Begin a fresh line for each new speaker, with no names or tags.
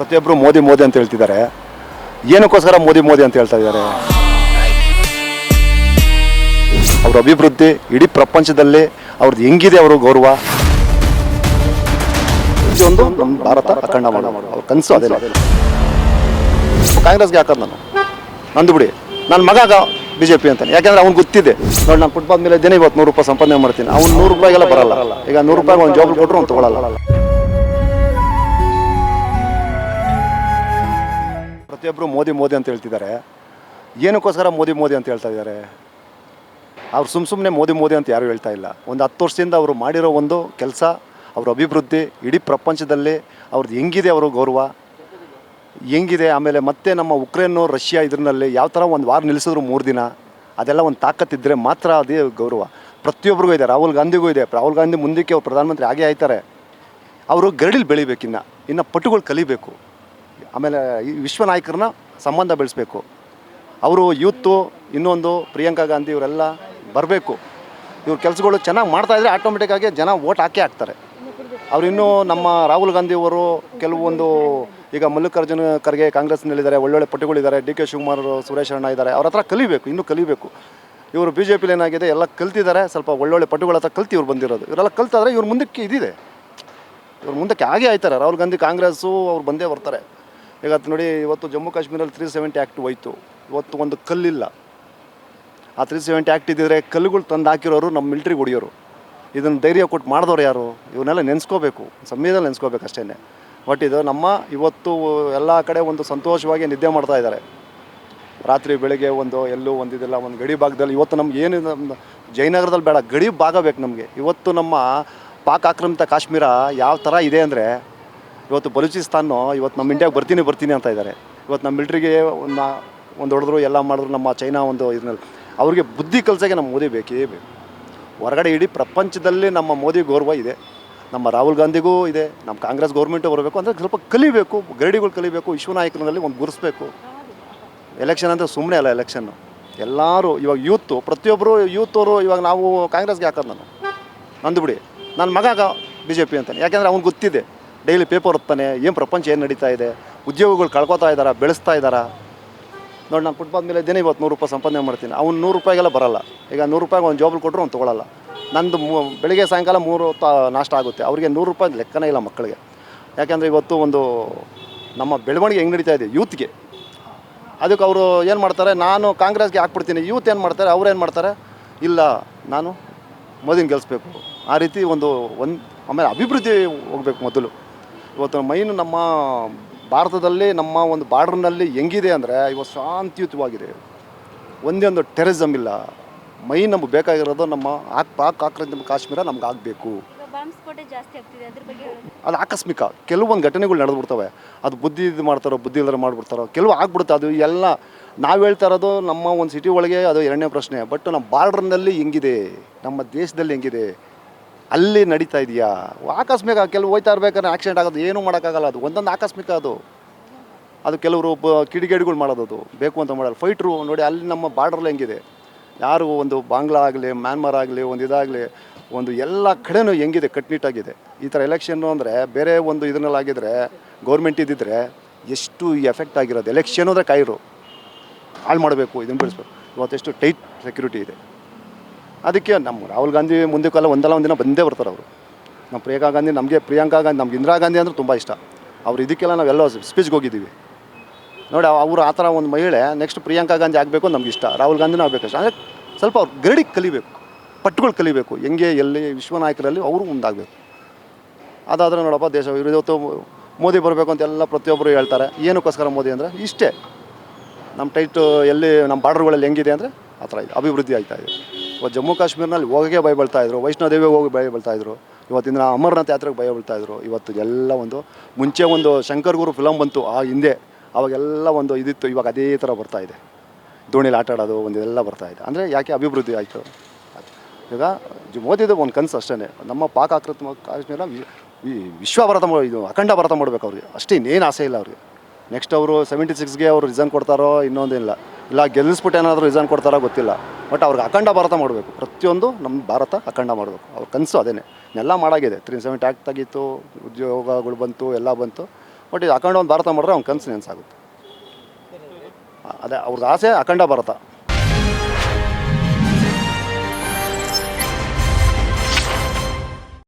ಪ್ರತಿಯೊಬ್ಬರು ಮೋದಿ ಮೋದಿ ಅಂತ ಹೇಳ್ತಿದ್ದಾರೆ. ಏನಕ್ಕೋಸ್ಕರ ಮೋದಿ ಮೋದಿ ಅಂತ ಹೇಳ್ತಾ ಇದ್ದಾರೆ? ಅವ್ರ ಅಭಿವೃದ್ಧಿ ಇಡೀ ಪ್ರಪಂಚದಲ್ಲಿ ಅವ್ರದ್ದು ಹೆಂಗಿದೆ ಅವ್ರ ಗೌರವ, ಒಂದು ನಮ್ಮ ಭಾರತ ಅಖಂಡ ಮಾಡೋದು ಅವ್ರ ಕನಸು ಅದೇ. ಕಾಂಗ್ರೆಸ್ಗೆ ಹಾಕೋದು ನಾನು ನಂದು ಬಿಡಿ, ನನ್ನ ಮಗ BJP ಅಂತಾನೆ. ಯಾಕೆಂದ್ರೆ ಅವ್ನು ಗೊತ್ತಿದೆ ನೋಡಿ, ನಾನು ಫುಟ್ಬಾಲ್ ಮೇಲೆ ಇದ್ದೇನೆ, ಇವತ್ತು 100 ರೂಪಾಯಿ ಸಂಪಾದನೆ ಮಾಡ್ತೀನಿ. ಅವ್ನು 100 ರೂಪಾಯಿಗೆಲ್ಲ ಬರಲ್ಲ. ಈಗ 100 ರೂಪಾಯಿಗೆ ಒಂದು ಜಾಬ್ ಕೊಟ್ಟರು ಅವ್ನು ತೊಗೊಳಲ್ಲ. ಪ್ರತಿಯೊಬ್ಬರು ಮೋದಿ ಮೋದಿ ಅಂತ ಹೇಳ್ತಿದ್ದಾರೆ. ಏನಕ್ಕೋಸ್ಕರ ಮೋದಿ ಮೋದಿ ಅಂತ ಹೇಳ್ತಾ ಇದ್ದಾರೆ? ಅವ್ರು ಸುಮ್ಮನೆ ಮೋದಿ ಮೋದಿ ಅಂತ ಯಾರು ಹೇಳ್ತಾ ಇಲ್ಲ. ಒಂದು 10 ವರ್ಷದಿಂದ ಅವರು ಮಾಡಿರೋ ಒಂದು ಕೆಲಸ, ಅವ್ರ ಅಭಿವೃದ್ಧಿ ಇಡೀ ಪ್ರಪಂಚದಲ್ಲಿ ಅವ್ರದ್ದು ಹೆಂಗಿದೆ ಅವ್ರ ಗೌರವ ಹೆಂಗಿದೆ. ಆಮೇಲೆ ಮತ್ತೆ ನಮ್ಮ ಉಕ್ರೇನು ರಷ್ಯಾ ಇದರಲ್ಲಿ ಯಾವ ಥರ ಒಂದು ವಾರ ನಿಲ್ಲಿಸಿದ್ರು 3 ದಿನ, ಅದೆಲ್ಲ ಒಂದು ತಾಕತ್ತಿದ್ದರೆ ಮಾತ್ರ ಅದೇ ಗೌರವ. ಪ್ರತಿಯೊಬ್ಬರಿಗೂ ಇದೆ. ರಾಹುಲ್ ಗಾಂಧಿಗೂ ಇದೆ. ರಾಹುಲ್ ಗಾಂಧಿ ಮುಂದಕ್ಕೆ ಅವ್ರು ಪ್ರಧಾನಮಂತ್ರಿ ಆಗೇ ಆಯ್ತಾರೆ. ಅವರು ಗರಡಿಲಿ ಬೆಳಿಬೇಕು, ಇನ್ನು ಪಟುಗಳು ಕಲಿಬೇಕು. ಆಮೇಲೆ ಈ ವಿಶ್ವ ನಾಯಕರನ್ನ ಸಂಬಂಧ ಬೆಳೆಸಬೇಕು. ಅವರು ಯೂತು ಇನ್ನೊಂದು ಪ್ರಿಯಾಂಕಾ ಗಾಂಧಿ ಇವರೆಲ್ಲ ಬರಬೇಕು. ಇವ್ರ ಕೆಲಸಗಳು ಚೆನ್ನಾಗಿ ಮಾಡ್ತಾಯಿದ್ರೆ ಆಟೋಮೆಟಿಕ್ಕಾಗಿ ಜನ ವೋಟ್ ಹಾಕೇ ಹಾಕ್ತಾರೆ. ಅವ್ರು ಇನ್ನೂ ನಮ್ಮ ರಾಹುಲ್ ಗಾಂಧಿ ಅವರು ಕೆಲವೊಂದು ಈಗ ಮಲ್ಲಿಕಾರ್ಜುನ ಖರ್ಗೆ ಕಾಂಗ್ರೆಸ್ನಲ್ಲಿದ್ದಾರೆ, ಒಳ್ಳೊಳ್ಳೆ ಪಟುಗಳಿದ್ದಾರೆ. DK ಶಿವಕುಮಾರ್, ಸುರೇಶ್ ಅಣ್ಣ ಇದ್ದಾರೆ. ಅವ್ರ ಹತ್ರ ಕಲಿಬೇಕು, ಇನ್ನೂ ಕಲಿಬೇಕು. ಇವರು BJPಲಿ ಏನಾಗಿದೆ, ಎಲ್ಲ ಕಲ್ತಿದ್ದಾರೆ. ಸ್ವಲ್ಪ ಒಳ್ಳೊಳ್ಳೆ ಪಟುಗಳ ಹತ್ರ ಕಲ್ತು ಇವ್ರು ಬಂದಿರೋದು. ಇವರೆಲ್ಲ ಕಲ್ತಾದ್ರೆ ಇವ್ರ ಮುಂದಕ್ಕೆ ಇದಿದೆ, ಇವ್ರ ಮುಂದಕ್ಕೆ ಆಗೇ ಆಯ್ತಾರೆ. ರಾಹುಲ್ ಗಾಂಧಿ ಕಾಂಗ್ರೆಸ್ಸು ಅವ್ರು ಬಂದೇ ಬರ್ತಾರೆ. ಈಗ ನೋಡಿ, ಇವತ್ತು ಜಮ್ಮು ಕಾಶ್ಮೀರಲ್ಲಿ 370 ಆ್ಯಕ್ಟ್ ಹೋಯ್ತು. ಇವತ್ತು ಒಂದು ಕಲ್ಲಿಲ್ಲ. ಆ 370 ಆ್ಯಕ್ಟ್ ಇದ್ದಿದ್ರೆ ಕಲ್ಲುಗಳು ತಂದು ಹಾಕಿರೋರು ನಮ್ಮ ಮಿಲ್ಟ್ರಿಗೆ ಹೊಡಿಯೋರು. ಇದನ್ನು ಧೈರ್ಯ ಕೊಟ್ಟು ಮಾಡಿದವ್ರು ಯಾರು? ಇವನ್ನೆಲ್ಲ ನೆನೆಸ್ಕೋಬೇಕು, ಸಂವಿಧಾನ ನೆನೆಸ್ಕೋಬೇಕು ಅಷ್ಟೇ. ಬಟ್ ಇದು ನಮ್ಮ ಇವತ್ತು ಎಲ್ಲ ಕಡೆ ಒಂದು ಸಂತೋಷವಾಗಿ ನಿದ್ದೆ ಮಾಡ್ತಾ ಇದ್ದಾರೆ. ರಾತ್ರಿ ಬೆಳಗ್ಗೆ ಒಂದು ಎಲ್ಲೂ ಒಂದಿದಿಲ್ಲ, ಒಂದು ಗಡಿ ಭಾಗದಲ್ಲಿ. ಇವತ್ತು ನಮ್ಗೆ ಏನು ನಮ್ಮ ಜಯನಗರದಲ್ಲಿ ಬೇಡ, ಗಡಿ ಭಾಗ ಬೇಕು ನಮಗೆ. ಇವತ್ತು ನಮ್ಮ ಪಾಕ್ ಆಕ್ರಮಿತ ಕಾಶ್ಮೀರ ಯಾವ ಥರ ಇದೆ ಅಂದರೆ, ಇವತ್ತು ಬಲೂಚಿಸ್ತಾನು ಇವತ್ತು ನಮ್ಮ ಇಂಡಿಯಾಗೆ ಬರ್ತೀನಿ ಅಂತ ಇದ್ದಾರೆ. ಇವತ್ತು ನಮ್ಮ ಮಿಲ್ಟ್ರಿಗೆ ಒಂದು ಹೊಡೆದ್ರು, ಎಲ್ಲ ಮಾಡಿದ್ರು. ನಮ್ಮ ಚೈನಾ ಒಂದು ಇದರಲ್ಲಿ ಅವ್ರಿಗೆ ಬುದ್ಧಿ ಕಲಿಸೋಕ್ಕೆ ನಮ್ಮ ಮೋದಿ ಬೇಕೇ ಬೇಕು. ಹೊರಗಡೆ ಇಡೀ ಪ್ರಪಂಚದಲ್ಲಿ ನಮ್ಮ ಮೋದಿ ಗೌರವ ಇದೆ. ನಮ್ಮ ರಾಹುಲ್ ಗಾಂಧಿಗೂ ಇದೆ. ನಮ್ಮ ಕಾಂಗ್ರೆಸ್ ಗೌರ್ಮೆಂಟು ಬರಬೇಕು ಅಂದರೆ ಸ್ವಲ್ಪ ಕಲಿಬೇಕು, ಗರಡಿಗಳು ಕಲಿಬೇಕು. ವಿಶ್ವ ನಾಯಕರಲ್ಲಿ ಒಂದು ಗುರುಸ್ಬೇಕು. ಎಲೆಕ್ಷನ್ ಅಂದರೆ ಸುಮ್ಮನೆ ಅಲ್ಲ. ಎಲೆಕ್ಷನ್ನು ಎಲ್ಲರೂ ಇವಾಗ ಯೂತು, ಪ್ರತಿಯೊಬ್ಬರು ಯೂತವರು ಇವಾಗ ನಾವು ಕಾಂಗ್ರೆಸ್ಗೆ ಹಾಕೋದು ನಂದು ಬಿಡಿ, ನನ್ನ ಮಗ BJP ಅಂತಾನೆ. ಯಾಕೆಂದರೆ ಅವ್ನು ಗೊತ್ತಿದೆ, ಡೈಲಿ ಪೇಪರ್ ಓದ್ತಾನೆ, ಏನು ಪ್ರಪಂಚ ಏನು ನಡೀತಾ ಇದೆ, ಉದ್ಯೋಗಗಳು ಕಳ್ಕೊತಾ ಇದ್ದಾರೆ, ಬೆಳೆಸ್ತಾ ಇದ್ದಾರೆ. ನೋಡಿ, ನಾನು ಫುಟ್ಬಾಲ್ ಮೇಲೆ ಇದ್ದೇನೆ, ಇವತ್ತು 100 ರೂಪಾಯಿ ಸಂಪಾದನೆ ಮಾಡ್ತೀನಿ. ಅವ್ನು 100 ರೂಪಾಯಿಗೆಲ್ಲ ಬರಲ್ಲ. ಈಗ 100 ರೂಪಾಯಿಗೆ ಒಂದು ಜಾಬ್ ಕೊಟ್ಟರು ಅವ್ನು ತೊಗೊಳಲ್ಲ. ನಂದು ಬೆಳಿಗ್ಗೆ ಸಾಯಂಕಾಲ 3 ಹೊತ್ತು ನಾಷ್ಟ ಆಗುತ್ತೆ. ಅವ್ರಿಗೆ 100 ರೂಪಾಯಿ ಲೆಕ್ಕನೇ ಇಲ್ಲ ಮಕ್ಕಳಿಗೆ. ಯಾಕೆಂದರೆ ಇವತ್ತು ಒಂದು ನಮ್ಮ ಬೆಳವಣಿಗೆ ಹೆಂಗೆ ನಡೀತಾ ಇದೆ ಯೂತ್ಗೆ, ಅದಕ್ಕೆ ಅವರು ಏನು ಮಾಡ್ತಾರೆ, ನಾನು ಕಾಂಗ್ರೆಸ್ಗೆ ಹಾಕ್ಬಿಡ್ತೀನಿ. ಯೂತ್ ಏನು ಮಾಡ್ತಾರೆ, ಅವ್ರು ಏನು ಮಾಡ್ತಾರೆ, ಇಲ್ಲ ನಾನು ಮೋದಿನ ಗೆಲ್ಲಿಸ್ಬೇಕು. ಆ ರೀತಿ ಒಂದು ಆಮೇಲೆ ಅಭಿವೃದ್ಧಿ ಹೋಗ್ಬೇಕು ಮೊದಲು. ಇವತ್ತು ಮೈನು ನಮ್ಮ ಭಾರತದಲ್ಲಿ ನಮ್ಮ ಒಂದು ಬಾರ್ಡ್ರ್ನಲ್ಲಿ ಹೆಂಗಿದೆ ಅಂದರೆ, ಇವತ್ತು ಶಾಂತಿಯುತವಾಗಿದೆ. ಒಂದೇ ಒಂದು ಟೆರರಿಸಮ್ ಇಲ್ಲ. ಮೈನ್ ನಮಗೆ ಬೇಕಾಗಿರೋದು ನಮ್ಮ ಪಾಕ್ ಆಕ್ರಮಿತ ಕಾಶ್ಮೀರ ನಮ್ಗೆ ಆಗಬೇಕು. ಅದು ಆಕಸ್ಮಿಕ ಕೆಲವೊಂದು ಘಟನೆಗಳು ನಡೆದ್ಬಿಡ್ತವೆ. ಅದು ಬುದ್ಧಿ ಇದು ಮಾಡ್ತಾರೋ, ಬುದ್ಧಿ ಇಲ್ಲದ್ರೆ ಮಾಡಿಬಿಡ್ತಾರೋ, ಕೆಲವು ಆಗ್ಬಿಡುತ್ತೆ. ಅದು ಎಲ್ಲ ನಾವು ಹೇಳ್ತಾ ಇರೋದು ನಮ್ಮ ಒಂದು ಸಿಟಿ ಒಳಗೆ, ಅದು 2ನೇ ಪ್ರಶ್ನೆ. ಬಟ್ ನಮ್ಮ ಬಾರ್ಡ್ರ್ನಲ್ಲಿ ಹೆಂಗಿದೆ, ನಮ್ಮ ದೇಶದಲ್ಲಿ ಹೆಂಗಿದೆ, ಅಲ್ಲಿ ನಡೀತಾ ಇದೆಯಾ? ಆಕಸ್ಮಿಕ ಕೆಲವು ಹೋಯ್ತಾ ಇರ್ಬೇಕಾದ್ರೆ ಆಕ್ಸಿಡೆಂಟ್ ಆಗೋದು, ಏನೂ ಮಾಡೋಕ್ಕಾಗಲ್ಲ. ಅದು ಒಂದೊಂದು ಆಕಸ್ಮಿಕ. ಅದು ಕೆಲವರು ಕಿಡಿಗೇಡಿಗಳು ಮಾಡೋದು, ಬೇಕು ಅಂತ ಮಾಡಲ್ಲ. ಫೈಟ್ರು ನೋಡಿ, ಅಲ್ಲಿ ನಮ್ಮ ಬಾರ್ಡ್ರಲ್ಲಿ ಹೆಂಗಿದೆ, ಯಾರು ಒಂದು ಬಾಂಗ್ಲಾ ಆಗಲಿ, ಮ್ಯಾನ್ಮಾರ್ ಆಗಲಿ, ಒಂದು ಇದಾಗಲಿ, ಒಂದು ಎಲ್ಲ ಕಡೆನೂ ಹೆಂಗಿದೆ, ಕಟ್ನಿಟ್ಟಾಗಿದೆ. ಈ ಥರ ಎಲೆಕ್ಷನ್ನು ಅಂದರೆ ಬೇರೆ ಒಂದು ಇದನ್ನಲ್ಲಾಗಿದ್ದರೆ, ಗೌರ್ಮೆಂಟ್ ಇದ್ದಿದ್ರೆ ಎಷ್ಟು ಎಫೆಕ್ಟ್ ಆಗಿರೋದು. ಎಲೆಕ್ಷನ್ ಅಂದರೆ ಕಾಯಿರು ಹಾಳು ಮಾಡಬೇಕು, ಇದನ್ನು ಬೆಳೆಸ್ಬೇಕು. ಇವತ್ತೆಷ್ಟು ಟೈಟ್ ಸೆಕ್ಯೂರಿಟಿ ಇದೆ. ಅದಕ್ಕೆ ನಮ್ಮ ರಾಹುಲ್ ಗಾಂಧಿ ಮುಂದಕ್ಕೆಲ್ಲ ಒಂದಿನ ಬಂದೇ ಬರ್ತಾರೆ ಅವರು. ನಮ್ಮ ಪ್ರಿಯಾಂಕಾ ಗಾಂಧಿ, ನಮ್ಗೆ ಇಂದಿರಾ ಗಾಂಧಿ ಅಂದರೆ ತುಂಬ ಇಷ್ಟ. ಅವ್ರು ಇದಕ್ಕೆಲ್ಲ ನಾವೆಲ್ಲ ಸ್ಪೀಚ್ಗೆ ಹೋಗಿದ್ದೀವಿ ನೋಡಿ. ಅವರು ಆ ಥರ ಒಂದು ಮಹಿಳೆ ನೆಕ್ಸ್ಟ್ ಪ್ರಿಯಾಂಕಾ ಗಾಂಧಿ ಆಗಬೇಕು ನಮ್ಗೆ ಇಷ್ಟ. ರಾಹುಲ್ ಗಾಂಧಿನೂ ಆಗಬೇಕಷ್ಟ. ಅಂದರೆ ಸ್ವಲ್ಪ ಅವ್ರು ಗರಡಿಗೆ ಕಲಿಬೇಕು, ಪಟ್ಟುಗಳು ಕಲಿಬೇಕು. ಹೆಂಗೆ ಎಲ್ಲಿ ವಿಶ್ವ ನಾಯಕರಲ್ಲಿ ಅವರು ಮುಂದಾಗಬೇಕು. ಅದಾದರೆ ನೋಡಪ್ಪ, ದೇಶ ಇವತ್ತು ಮೋದಿ ಬರಬೇಕು ಅಂತ ಎಲ್ಲ ಪ್ರತಿಯೊಬ್ಬರು ಹೇಳ್ತಾರೆ. ಏನಕ್ಕೋಸ್ಕರ ಮೋದಿ ಅಂದರೆ ಇಷ್ಟೇ. ನಮ್ಮ ಟೈಟು ಎಲ್ಲಿ ನಮ್ಮ ಬಾರ್ಡ್ರ್ಗಳಲ್ಲಿ ಹೆಂಗಿದೆ ಅಂದರೆ ಆ ಥರ ಇದೆ, ಅಭಿವೃದ್ಧಿ ಆಯ್ತಾಯಿದೆ. ಇವತ್ತು ಜಮ್ಮು ಕಾಶ್ಮೀರ್ನಲ್ಲಿ ಹೋಗೋಕ್ಕೆ ಭಯ ಬೀಳ್ತಾಯಿದ್ರು, ವೈಷ್ಣೋದೇವಿಗೆ ಹೋಗಿ ಭಯ ಬೀಳ್ತಾಯಿದ್ರು. ಇವತ್ತಿನ ಅಮರನಾಥ್ ಯಾತ್ರೆಗೆ ಭಯ ಬೀಳ್ತಾಯಿದ್ರು. ಇವತ್ತು ಎಲ್ಲ ಒಂದು ಮುಂಚೆ ಒಂದು ಶಂಕರ್ ಗುರು ಫಿಲಮ್ ಬಂತು ಆ ಹಿಂದೆ, ಅವಾಗೆಲ್ಲ ಒಂದು ಇದಿತ್ತು. ಇವಾಗ ಅದೇ ಥರ ಬರ್ತಾಯಿದೆ. ದೋಣಿಲಿ ಆಟ ಆಡೋದು ಒಂದು ಎಲ್ಲ ಬರ್ತಾಯಿದೆ. ಅಂದರೆ ಯಾಕೆ ಅಭಿವೃದ್ಧಿ ಆಯಿತು. ಈಗ ಮೋದಿದು ಒಂದು ಕನಸು ಅಷ್ಟೇ, ನಮ್ಮ ಪಾಕ್ ಆಕ್ರಮಿತ ಕಾಶ್ಮೀರ ವಿಶ್ವ ಭಾರತ, ಇದು ಅಖಂಡ ಭಾರತ ಮಾಡಬೇಕು ಅವ್ರಿಗೆ. ಅಷ್ಟೇ, ಇನ್ನೇನು ಆಸೆ ಇಲ್ಲ ಅವ್ರಿಗೆ. ನೆಕ್ಸ್ಟ್ ಅವರು 76ಗೆ ಅವರು ರಿಸೈನ್ ಕೊಡ್ತಾರೋ ಇನ್ನೊಂದಿಲ್ಲ, ಇಲ್ಲ ಗೆಲ್ಲಿಸ್ಬಿಟ್ಟು ಏನಾದರೂ ರಿಸೈನ್ ಕೊಡ್ತಾರೋ ಗೊತ್ತಿಲ್ಲ. ಬಟ್ ಅವ್ರಿಗೆ ಅಖಂಡ ಭಾರತ ಮಾಡಬೇಕು. ಪ್ರತಿಯೊಂದು ನಮ್ಮ ಭಾರತ ಅಖಂಡ ಮಾಡಬೇಕು. ಅವ್ರ ಕನಸು ಅದೇ. ಎಲ್ಲ ಮಾಡಾಗಿದೆ. 370 ಆ್ಯಕ್ಟ್ ಆಗಿತ್ತು, ಉದ್ಯೋಗಗಳು ಬಂತು, ಎಲ್ಲ ಬಂತು. ಬಟ್ ಇದು ಅಖಂಡ ಒಂದು ಭಾರತ ಮಾಡಿದ್ರೆ ಅವ್ನ ಕನಸು ನೆನಸಾಗುತ್ತೆ. ಅದೇ ಅವ್ರದ್ದು ಆಸೆ ಅಖಂಡ ಭಾರತ.